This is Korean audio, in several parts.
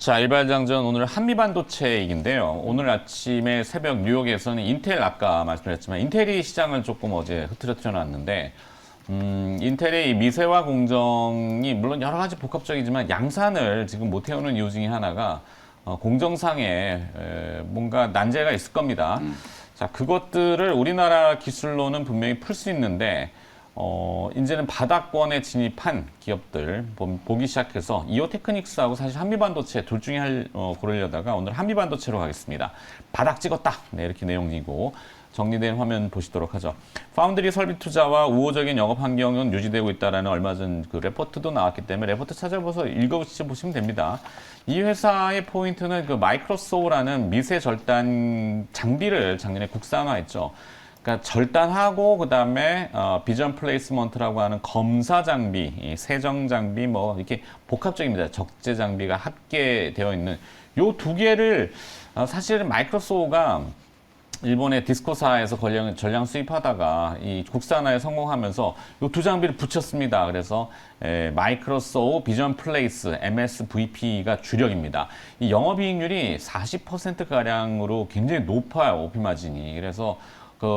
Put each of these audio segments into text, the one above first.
자, 일발장전 오늘 한미반도체 얘기인데요. 오늘 아침에 새벽 뉴욕에서는 인텔 아까 말씀드렸지만 인텔이 시장을 조금 어제 흐트러뜨려 놨는데 인텔의 이 미세화 공정이 물론 여러 가지 복합적이지만 양산을 지금 못 해오는 이유 중에 하나가 공정상에 뭔가 난제가 있을 겁니다. 자, 그것들을 우리나라 기술로는 분명히 풀 수 있는데 이제는 바닥권에 진입한 기업들 보기 시작해서 이오테크닉스하고 사실 한미반도체 둘 중에 고르려다가 오늘 한미반도체로 가겠습니다. 바닥 찍었다. 네, 이렇게 내용이고 정리된 화면 보시도록 하죠. 파운드리 설비 투자와 우호적인 영업 환경은 유지되고 있다라는 얼마 전 그 레포트도 나왔기 때문에 레포트 찾아보셔서 읽어보시면 됩니다. 이 회사의 포인트는 그 마이크로소우라는 미세 절단 장비를 작년에 국산화했죠. 그러니까 절단하고 그다음에 비전 플레이스먼트라고 하는 검사 장비, 세정 장비 뭐 이렇게 복합적입니다. 적재 장비가 합계되어 있는 요 두 개를 사실은 마이크로소프트가 일본의 디스코사에서 전량 수입하다가 이 국산화에 성공하면서 이 두 장비를 붙였습니다. 그래서 마이크로소프트 비전 플레이스 MSVP가 주력입니다. 이 영업이익률이 40%가량으로 굉장히 높아요. 오피 마진이. 그래서 그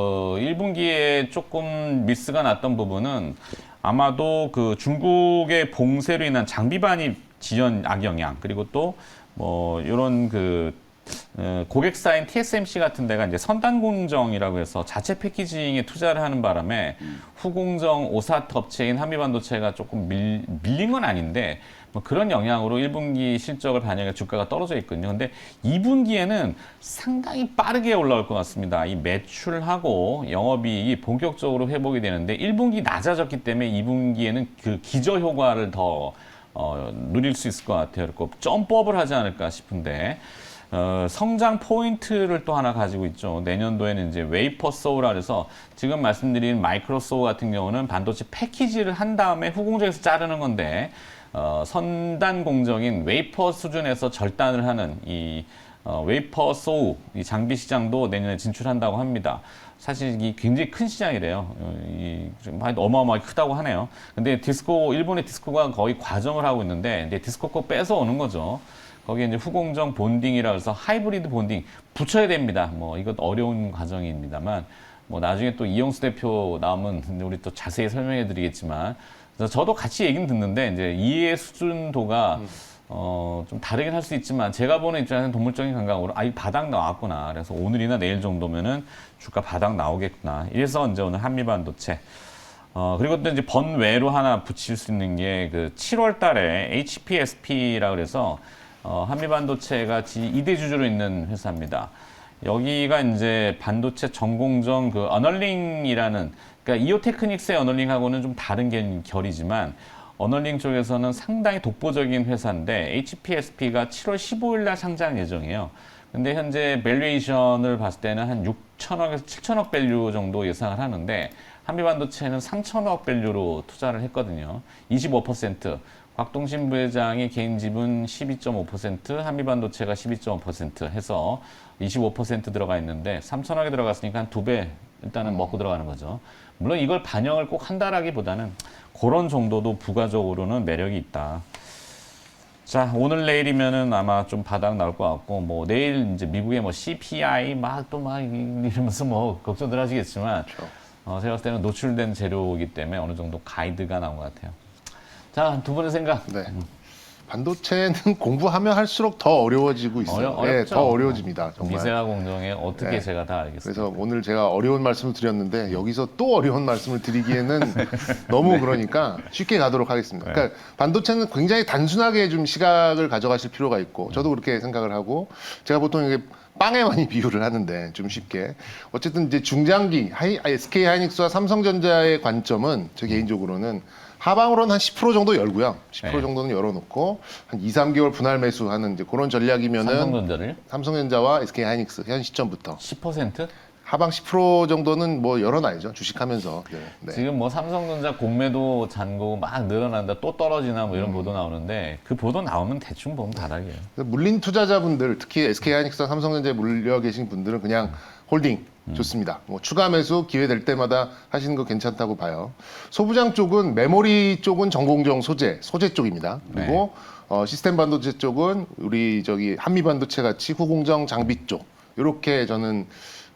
1분기에 조금 미스가 났던 부분은 아마도 그 중국의 봉쇄로 인한 장비 반입 지연 악영향 그리고 또 뭐 이런 그 고객사인 TSMC 같은 데가 이제 선단 공정이라고 해서 자체 패키징에 투자를 하는 바람에 후공정 오사트 업체인 한미반도체가 조금 밀린 건 아닌데 뭐 그런 영향으로 1분기 실적을 반영해 주가가 떨어져 있거든요. 근데 2분기에는 상당히 빠르게 올라올 것 같습니다. 이 매출하고 영업이익이 본격적으로 회복이 되는데 1분기 낮아졌기 때문에 2분기에는 그 기저 효과를 더 누릴 수 있을 것 같아요. 그리고 점프업을 하지 않을까 싶은데 성장 포인트를 또 하나 가지고 있죠. 내년도에는 이제 웨이퍼 소우라 그래서 지금 말씀드린 마이크로소우 같은 경우는 반도체 패키지를 한 다음에 후공정에서 자르는 건데 선단 공정인 웨이퍼 수준에서 절단을 하는 이 웨이퍼 소우 이 장비 시장도 내년에 진출한다고 합니다. 사실 이 굉장히 큰 시장이래요. 어마어마하게 크다고 하네요. 근데 일본의 디스코가 거의 과정을 하고 있는데 이제 디스코 거 뺏어오는 거죠. 거기에 이제 후공정 본딩이라 해서 하이브리드 본딩 붙여야 됩니다. 뭐 이것 어려운 과정입니다만 뭐 나중에 또 이영수 대표 나오면 우리 또 자세히 설명해 드리겠지만 저도 같이 얘기는 듣는데 이제 이해 수준도가 좀 다르긴 할 수 있지만 제가 보는 입장에서는 동물적인 감각으로 이 바닥 나왔구나. 그래서 오늘이나 내일 정도면은 주가 바닥 나오겠구나. 이래서 이제 오늘 한미반도체 그리고 또 이제 번외로 하나 붙일 수 있는 게 그 7월 달에 HPSP라 그래서 한미반도체가 2대 주주로 있는 회사입니다. 여기가 이제 반도체 전공정 그 어널링이라는 그러니까 이오테크닉스의 어널링하고는 좀 다른 결이지만 어널링 쪽에서는 상당히 독보적인 회사인데 HPSP가 7월 15일 날 상장 예정이에요. 근데 현재 밸류에이션을 봤을 때는 한 6천억에서 7천억 밸류 정도 예상을 하는데 한미반도체는 3천억 밸류로 투자를 했거든요. 25%. 곽동신 부회장의 개인 지분 12.5%, 한미반도체가 12.5% 해서 25% 들어가 있는데 3천억에 들어갔으니까 한 2배 일단은 먹고 들어가는 거죠. 물론 이걸 반영을 꼭 한다라기보다는 그런 정도도 부가적으로는 매력이 있다. 자, 오늘 내일이면은 아마 좀 바닥 나올 것 같고, 뭐 내일 이제 미국의 뭐 CPI 이러면서 뭐 걱정들 하시겠지만, 제가 봤을 때는 노출된 재료이기 때문에 어느 정도 가이드가 나온 것 같아요. 자, 두 분의 생각. 네. 반도체는 공부하면 할수록 더 어려워지고 있어요. 어렵죠. 더 어려워집니다. 정말. 미세화 공정에 어떻게 네. 제가 다 알겠습니다. 그래서 오늘 제가 어려운 말씀을 드렸는데 여기서 또 어려운 말씀을 드리기에는 너무 그러니까 쉽게 가도록 하겠습니다. 그러니까 반도체는 굉장히 단순하게 좀 시각을 가져가실 필요가 있고 저도 그렇게 생각을 하고 제가 보통 이게 빵에 많이 비유를 하는데 좀 쉽게 어쨌든 이제 중장기 SK 하이닉스와 삼성전자의 관점은 저 개인적으로는 하방으로는 한 10% 정도 열고요. 10% 정도는 열어놓고 한 2, 3개월 분할 매수하는 이제 그런 전략이면은 삼성전자와 SK 하이닉스 현 시점부터 10%? 하방 10% 정도는 뭐 열어놔야죠. 주식하면서. 네. 지금 뭐 삼성전자 공매도 잔고 막 늘어난다 또 떨어지나 뭐 이런 보도 나오는데 그 보도 나오면 대충 보면 바닥이에요. 물린 투자자분들 특히 SK 하이닉스와 삼성전자에 물려 계신 분들은 그냥 홀딩 좋습니다. 뭐 추가 매수 기회 될 때마다 하시는 거 괜찮다고 봐요. 소부장 쪽은 메모리 쪽은 전공정 소재 쪽입니다. 그리고 시스템 반도체 쪽은 우리 저기 한미 반도체 같이 후공정 장비 쪽 이렇게 저는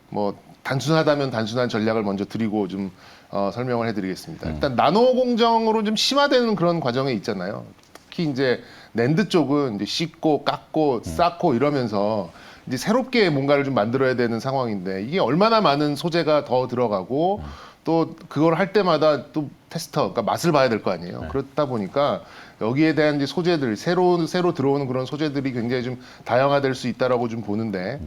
뭐 단순하다면 단순한 전략을 먼저 드리고 좀 설명을 해드리겠습니다. 일단 나노 공정으로 좀 심화되는 그런 과정에 있잖아요. 특히 이제 낸드 쪽은 이제 씻고 깎고 쌓고 이러면서 이제 새롭게 뭔가를 좀 만들어야 되는 상황인데 이게 얼마나 많은 소재가 더 들어가고 또 그걸 할 때마다 또 테스터, 그러니까 맛을 봐야 될 거 아니에요. 그렇다 보니까 여기에 대한 이제 소재들, 새로 들어오는 그런 소재들이 굉장히 좀 다양화될 수 있다라고 좀 보는데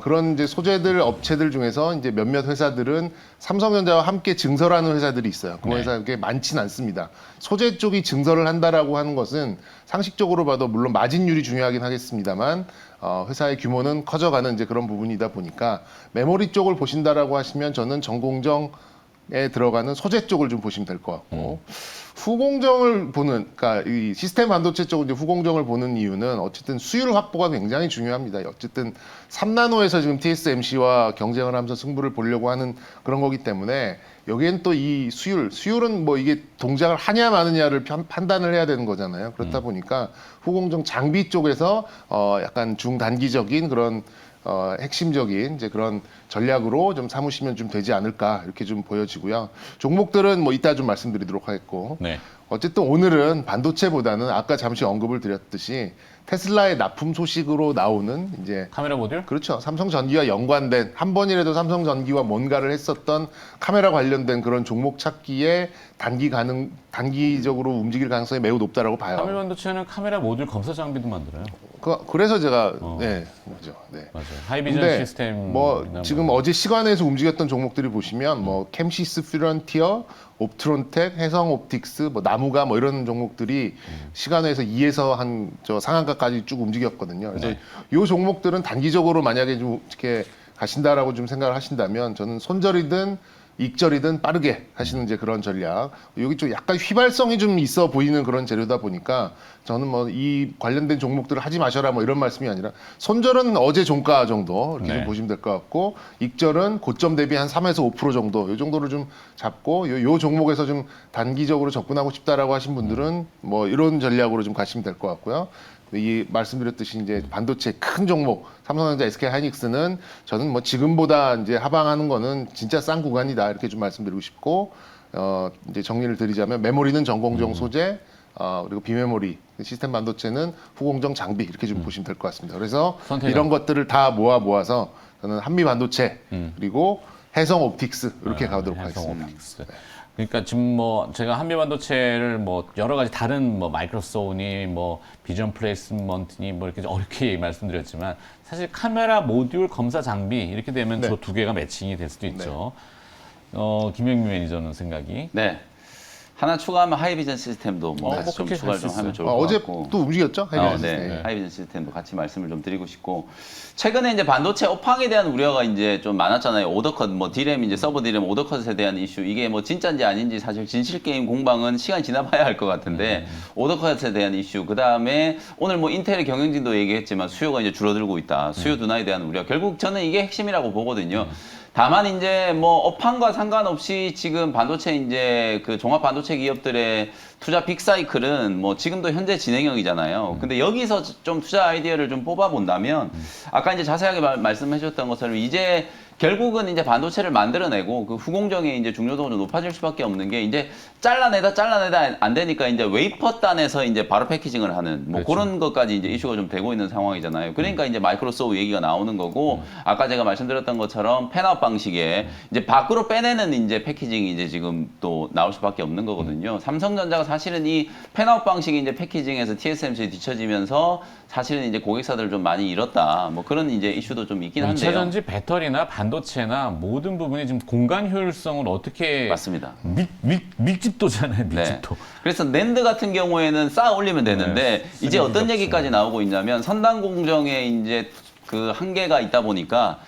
그런 이제 소재들 업체들 중에서 이제 몇몇 회사들은 삼성전자와 함께 증설하는 회사들이 있어요. 그 회사 게 많지는 않습니다. 소재 쪽이 증설을 한다라고 하는 것은 상식적으로 봐도 물론 마진율이 중요하긴 하겠습니다만 회사의 규모는 커져가는 이제 그런 부분이다 보니까 메모리 쪽을 보신다라고 하시면 저는 전공정에 들어가는 소재 쪽을 좀 보시면 될 것 같고 후공정을 보는, 그러니까 이 시스템 반도체 쪽은 이제 후공정을 보는 이유는 어쨌든 수율 확보가 굉장히 중요합니다. 어쨌든 3나노에서 지금 TSMC와 경쟁을 하면서 승부를 보려고 하는 그런 거기 때문에 여기엔 또 이 수율은 뭐 이게 동작을 하냐 마느냐를 판단을 해야 되는 거잖아요. 그렇다 보니까 후공정 장비 쪽에서 약간 중단기적인 그런 핵심적인 이제 그런 전략으로 좀 삼으시면 좀 되지 않을까 이렇게 좀 보여지고요. 종목들은 뭐 이따 좀 말씀드리도록 하겠고. 네. 어쨌든 오늘은 반도체보다는 아까 잠시 언급을 드렸듯이 테슬라의 납품 소식으로 나오는 이제 카메라 모듈? 그렇죠. 삼성전기와 연관된 한 번이라도 삼성전기와 뭔가를 했었던 카메라 관련된 그런 종목 찾기에 단기적으로 움직일 가능성이 매우 높다라고 봐요. 카메라 반도체는 카메라 모듈 검사 장비도 만들어요. 그래서 제가 네, 맞죠. 네. 맞아요. 하이비전 근데 시스템. 뭐 지금 어제 시간에서 움직였던 종목들이 보시면 뭐 캠시스 퓨런티어, 옵트론텍, 해성옵틱스, 뭐 나무가 뭐 이런 종목들이 시간에서 2에서 한 저 상한가까지 쭉 움직였거든요. 그래서 이 종목들은 단기적으로 만약에 좀 이렇게 가신다라고 좀 생각을 하신다면 저는 손절이든 익절이든 빠르게 하시는 이제 그런 전략. 여기 좀 약간 휘발성이 좀 있어 보이는 그런 재료다 보니까 저는 뭐 이 관련된 종목들을 하지 마셔라 뭐 이런 말씀이 아니라 손절은 어제 종가 정도 이렇게 좀 보시면 될 것 같고 익절은 고점 대비 한 3에서 5% 정도 이 정도를 좀 잡고 요 종목에서 좀 단기적으로 접근하고 싶다라고 하신 분들은 뭐 이런 전략으로 좀 가시면 될 것 같고요. 이 말씀드렸듯이 이제 반도체 큰 종목 삼성전자, SK 하이닉스는 저는 뭐 지금보다 이제 하방하는 거는 진짜 싼 구간이다 이렇게 좀 말씀드리고 싶고 이제 정리를 드리자면 메모리는 전공정 소재 그리고 비메모리 시스템 반도체는 후공정 장비 이렇게 좀 보시면 될 것 같습니다. 그래서 선택은? 이런 것들을 다 모아서 저는 한미 반도체 그리고 해성 옵틱스 이렇게 가도록 하겠습니다. 옵틱스. 그러니까 지금 뭐 제가 한미 반도체를 뭐 여러 가지 다른 뭐 마이크로소니 뭐 비전 플레이스먼트니 뭐 이렇게 어렵게 말씀드렸지만 사실 카메라 모듈 검사 장비 이렇게 되면 저 두 개가 매칭이 될 수도 있죠. 김영민 매니저는 생각이. 네. 하나 추가하면 하이비전 시스템도 뭐 같이 뭐 좀 그렇게 추가를 갈 좀 수 하면 있어요. 좋을 것 어제 같고. 또 움직였죠? 하이비전 네. 시스템. 하이비전 시스템도 같이 말씀을 좀 드리고 싶고 최근에 이제 반도체 업황에 대한 우려가 이제 좀 많았잖아요. 오더컷 뭐 디램 이제 서버 디램 오더컷에 대한 이슈 이게 뭐 진짜인지 아닌지 사실 진실 게임 공방은 시간이 지나봐야 할 것 같은데 오더컷에 대한 이슈 그 다음에 오늘 뭐 인텔의 경영진도 얘기했지만 수요가 이제 줄어들고 있다. 수요 둔화에 대한 우려 결국 저는 이게 핵심이라고 보거든요. 다만 이제 뭐 업황과 상관없이 지금 반도체 이제 그 종합 반도체 기업들의 투자 빅사이클은 뭐 지금도 현재 진행형이잖아요. 근데 여기서 좀 투자 아이디어를 좀 뽑아 본다면 아까 이제 자세하게 말씀해 주셨던 것처럼 이제 결국은 이제 반도체를 만들어내고 그 후공정의 이제 중요도가 좀 높아질 수밖에 없는 게 이제 잘라내다 안 되니까 이제 웨이퍼 단에서 이제 바로 패키징을 하는 뭐 그렇죠. 그런 것까지 이제 이슈가 좀 되고 있는 상황이잖아요. 그러니까 이제 마이크로소프 얘기가 나오는 거고 아까 제가 말씀드렸던 것처럼 펜아웃 방식에 이제 밖으로 빼내는 이제 패키징이 이제 지금 또 나올 수밖에 없는 거거든요. 삼성전자가 사실은 이 펜아웃 방식이 이제 패키징에서 TSMC에 뒤처지면서 사실은 이제 고객사들을 좀 많이 잃었다. 뭐 그런 이제 이슈도 좀 있긴 한데요. 2차 전지 배터리나 반도체나 모든 부분이 지금 공간 효율성을 어떻게 맞습니다. 밀집도잖아요, 네. 밀집도. 그래서 낸드 같은 경우에는 쌓아 올리면 되는데 이제 어떤 얘기까지 나오고 있냐면 선단 공정에 이제 그 한계가 있다 보니까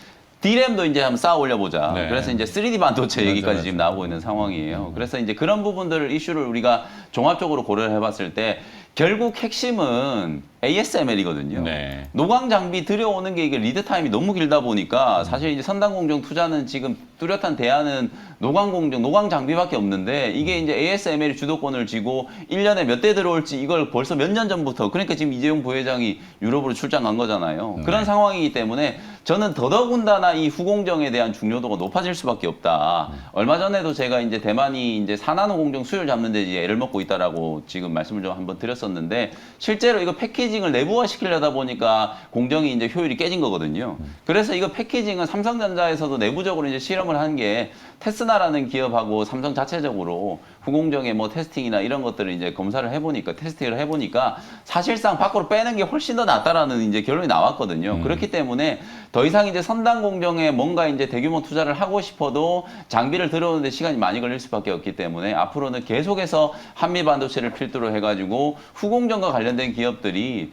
D램도 이제 한번 쌓아 올려보자. 네. 그래서 이제 3D 반도체 얘기까지 맞아. 지금 나오고 있는 상황이에요. 그래서 이제 그런 부분들을 이슈를 우리가 종합적으로 고려를 해봤을 때 결국 핵심은 ASML이거든요. 네. 노광 장비 들여오는 게 이게 리드 타임이 너무 길다 보니까 사실 이제 선단 공정 투자는 지금 뚜렷한 대안은 노광 공정, 노광 장비밖에 없는데 이게 이제 ASML이 주도권을 쥐고 1년에 몇 대 들어올지 이걸 벌써 몇 년 전부터 그러니까 지금 이재용 부회장이 유럽으로 출장 간 거잖아요. 그런 상황이기 때문에 저는 더더군다나 이 후공정에 대한 중요도가 높아질 수밖에 없다. 얼마 전에도 제가 이제 대만이 이제 4나노 공정 수요를 잡는 데 이제 애를 먹고 있다라고 지금 말씀을 좀 한번 드렸었는데 실제로 이거 패키징을 내부화 시키려다 보니까 공정이 이제 효율이 깨진 거거든요. 그래서 이거 패키징은 삼성전자에서도 내부적으로 이제 실험을 한 게 테스나라는 기업하고 삼성 자체적으로 후공정의 뭐 테스팅이나 이런 것들을 이제 검사를 해보니까 테스팅을 해보니까 사실상 밖으로 빼는 게 훨씬 더 낫다라는 이제 결론이 나왔거든요. 그렇기 때문에 더 이상 이제 선단 공정에 뭔가 이제 대규모 투자를 하고 싶어도 장비를 들어오는데 시간이 많이 걸릴 수밖에 없기 때문에 앞으로는 계속해서 한미 반도체를 필두로 해가지고 후공정과 관련된 기업들이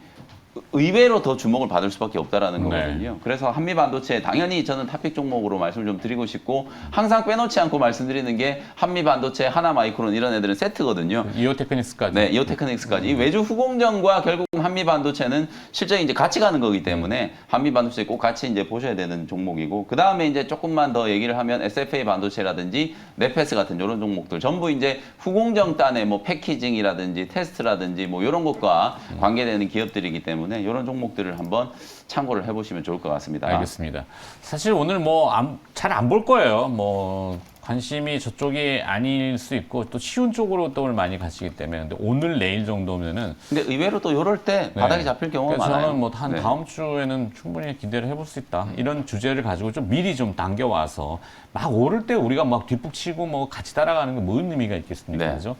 의외로 더 주목을 받을 수밖에 없다라는 거거든요. 그래서 한미 반도체 당연히 저는 탑픽 종목으로 말씀을 좀 드리고 싶고 항상 빼놓지 않고 말씀드리는 게 한미 반도체, 하나 마이크론 이런 애들은 세트거든요. 이오테크닉스까지. 네, 이오테크닉스까지. 외주 후공정과 결국 한미 반도체는 실제 이제 같이 가는 거기 때문에 한미 반도체 꼭 같이 이제 보셔야 되는 종목이고 그 다음에 이제 조금만 더 얘기를 하면 SFA 반도체라든지 네페스 같은 이런 종목들 전부 이제 후공정 단의 뭐 패키징이라든지 테스트라든지 뭐 이런 것과 관계되는 기업들이기 때문에 이런 종목들을 한번 참고를 해보시면 좋을 것 같습니다. 알겠습니다. 사실 오늘 뭐 잘 안 볼 거예요. 뭐 관심이 저쪽이 아닐 수 있고 또 쉬운 쪽으로 또 많이 가시기 때문에 근데 오늘 내일 정도면은 근데 의외로 또 이럴 때 바닥이 잡힐 경우가 그래서 많아요. 저는 뭐 한 네. 다음 주에는 충분히 기대를 해볼 수 있다. 이런 주제를 가지고 좀 미리 좀 당겨와서 막 오를 때 우리가 막 뒷북치고 뭐 같이 따라가는 게 무슨 의미가 있겠습니까? 네. 그죠?